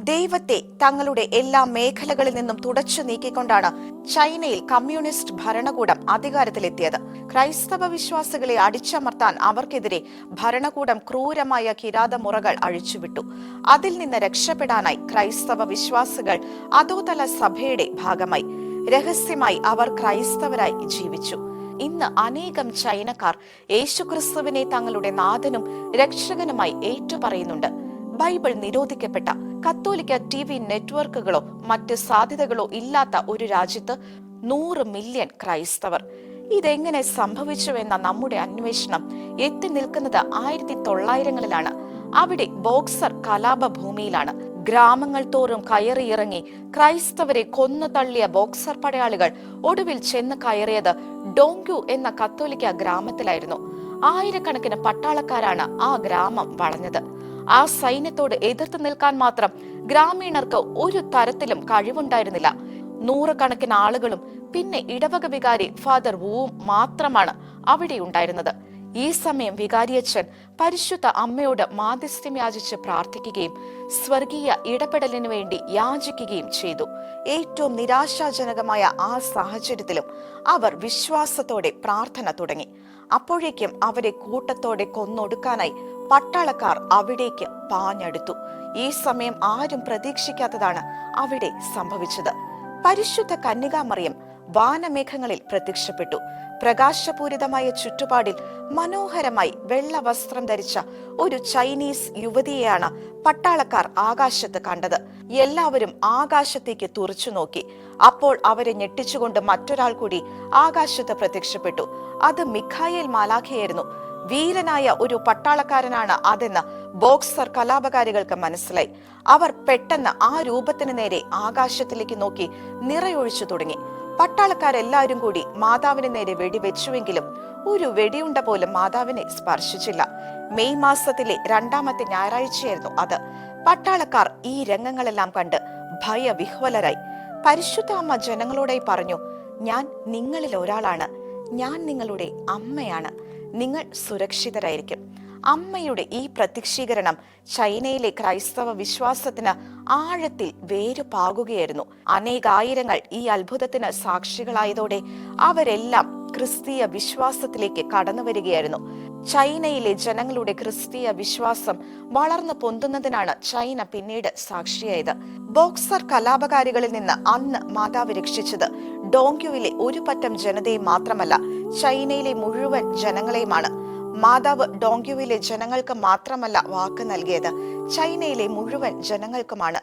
ദൈവത്തെ തങ്ങളുടെ എല്ലാ മേഖലകളിൽ നിന്നും തുടച്ചു നീക്കിക്കൊണ്ടാണ് ചൈനയിൽ കമ്മ്യൂണിസ്റ്റ് ഭരണകൂടം അധികാരത്തിലെത്തിയത്. ക്രൈസ്തവ വിശ്വാസികളെ അടിച്ചമർത്താൻ അവർക്കെതിരെ ഭരണകൂടം ക്രൂരമായ കിരാതമുറകൾ അഴിച്ചുവിട്ടു. അതിൽ നിന്ന് രക്ഷപ്പെടാനായി ക്രൈസ്തവ വിശ്വാസികൾ അധോതല സഭയുടെ ഭാഗമായി. രഹസ്യമായി അവർ ക്രൈസ്തവരായി ജീവിച്ചു. ഇന്ന് അനേകം ചൈനക്കാർ യേശുക്രിസ്തുവിനെ തങ്ങളുടെ നാഥനും രക്ഷകനുമായി ഏറ്റുപറയുന്നുണ്ട്. ബൈബിൾ നിരോധിക്കപ്പെട്ട കത്തോലിക്ക TV നെറ്റ്വർക്കുകളോ മറ്റ് സാധ്യതകളോ ഇല്ലാത്ത ഒരു രാജ്യത്ത് 100 മില്യൺ ക്രൈസ്തവർ. ഇതെങ്ങനെ സംഭവിച്ചുവെന്ന നമ്മുടെ അന്വേഷണം എത്തി നിൽക്കുന്നത് 1900-കളിലാണ്. അവിടെ ബോക്സർ കലാപഭൂമിയിലാണ്. ഗ്രാമങ്ങൾ തോറും കയറിയിറങ്ങി ക്രൈസ്തവരെ കൊന്നു തള്ളിയ ബോക്സർ പടയാളികൾ ഒടുവിൽ ചെന്ന് കയറിയത് ഡോങ്ക്യു എന്ന കത്തോലിക്ക ഗ്രാമത്തിലായിരുന്നു. ആയിരക്കണക്കിന് പട്ടാളക്കാരാണ് ആ ഗ്രാമം വളഞ്ഞത്. ആ സൈന്യത്തോട് എതിർത്ത് നിൽക്കാൻ മാത്രം ഗ്രാമീണർക്ക് ഒരു തരത്തിലും കഴിവുണ്ടായിരുന്നില്ല. 100 കണക്കിന് ആളുകളും പിന്നെ ഇടവക വികാരി ഫാദർ വുവും മാത്രമാണ് അവിടെ ഉണ്ടായിരുന്നത്. ഈ സമയം വികാരിയച്ഛൻ പരിശുദ്ധ അമ്മയോട് മാധ്യസ്ഥ്യം യാചിച്ച് പ്രാർത്ഥിക്കുകയും സ്വർഗീയ ഇടപെടലിനു വേണ്ടി യാചിക്കുകയും ചെയ്തു. ഏറ്റവും നിരാശാജനകമായ ആ സാഹചര്യത്തിലും അവർ വിശ്വാസത്തോടെ പ്രാർത്ഥന തുടങ്ങി. അപ്പോഴേക്കും അവരെ കൂട്ടത്തോടെ കൊന്നൊടുക്കാനായി പട്ടാളക്കാർ അവിടേക്ക് പാഞ്ഞടുത്തു. ഈ സമയം ആരും പ്രതീക്ഷിക്കാത്തതാണ് അവിടെ സംഭവിച്ചത്. പരിശുദ്ധ കന്യകാമറിയം വാനമേഘങ്ങളിൽ പ്രത്യക്ഷപ്പെട്ടു. പ്രകാശപൂരിതമായ ചുറ്റുപാടിൽ മനോഹരമായി വെള്ള വസ്ത്രം ധരിച്ച ഒരു ചൈനീസ് യുവതിയെയാണ് പട്ടാളക്കാർ ആകാശത്ത് കണ്ടത്. എല്ലാവരും ആകാശത്തേക്ക് തുറച്ചു നോക്കി. അപ്പോൾ അവരെ ഞെട്ടിച്ചുകൊണ്ട് മറ്റൊരാൾ കൂടി ആകാശത്ത് പ്രത്യക്ഷപ്പെട്ടു. അത് മിഖായേൽ മാലാഖയായിരുന്നു. വീരനായ ഒരു പട്ടാളക്കാരനാണ് അതെന്ന് ബോക്സർ കലാപകാരികൾക്ക് മനസ്സിലായി. അവർ പെട്ടെന്ന് ആ രൂപത്തിന് നേരെ ആകാശത്തിലേക്ക് നോക്കി നിറയൊഴിച്ചു തുടങ്ങി. പട്ടാളക്കാരെല്ലാവരും കൂടി മാതാവിന് നേരെ വെടിവെച്ചുവെങ്കിലും ഒരു വെടിയുണ്ട പോലും മാതാവിനെ സ്പർശിച്ചില്ല. മെയ് മാസത്തിലെ 2ാമത്തെ ഞായറാഴ്ചയായിരുന്നു അത്. പട്ടാളക്കാർ ഈ രംഗങ്ങളെല്ലാം കണ്ട് ഭയവിഹ്വലരായി. പരിശുദ്ധ അമ്മ ജനങ്ങളോടായി പറഞ്ഞു, ഞാൻ നിങ്ങളിൽ ഒരാളാണ്. ഞാൻ നിങ്ങളുടെ അമ്മയാണ്. നിങ്ങൾ സുരക്ഷിതരായിരിക്കും. അമ്മയുടെ ഈ പ്രത്യക്ഷീകരണം ചൈനയിലെ ക്രൈസ്തവ വിശ്വാസത്തിന് ആഴത്തിൽ വേരുപാകുകയായിരുന്നു. അനേകായിരങ്ങൾ ഈ അത്ഭുതത്തിന് സാക്ഷികളായതോടെ അവരെല്ലാം ക്രിസ്തീയ വിശ്വാസത്തിലേക്ക് കടന്നു വരികയായിരുന്നു. ചൈനയിലെ ജനങ്ങളുടെ ക്രിസ്തീയ വിശ്വാസം വളർന്നു പൊന്തുന്നതിനാണ് ചൈന പിന്നീട് സാക്ഷിയായത്. ബോക്സർ കലാപകാരികളിൽ നിന്ന് അന്ന് മാതാവ് രക്ഷിച്ചത് ഡോങ്ക്യുവിലെ ഒരു പറ്റം ജനതയെ മാത്രമല്ല, ചൈനയിലെ മുഴുവൻ ജനങ്ങളെയുമാണ്. മാതാവ് ഡോങ്ക്യുവിലെ ജനങ്ങൾക്ക് മാത്രമല്ല വാക്ക് നൽകിയത്, ചൈനയിലെ മുഴുവൻ ജനങ്ങൾക്കുമാണ്.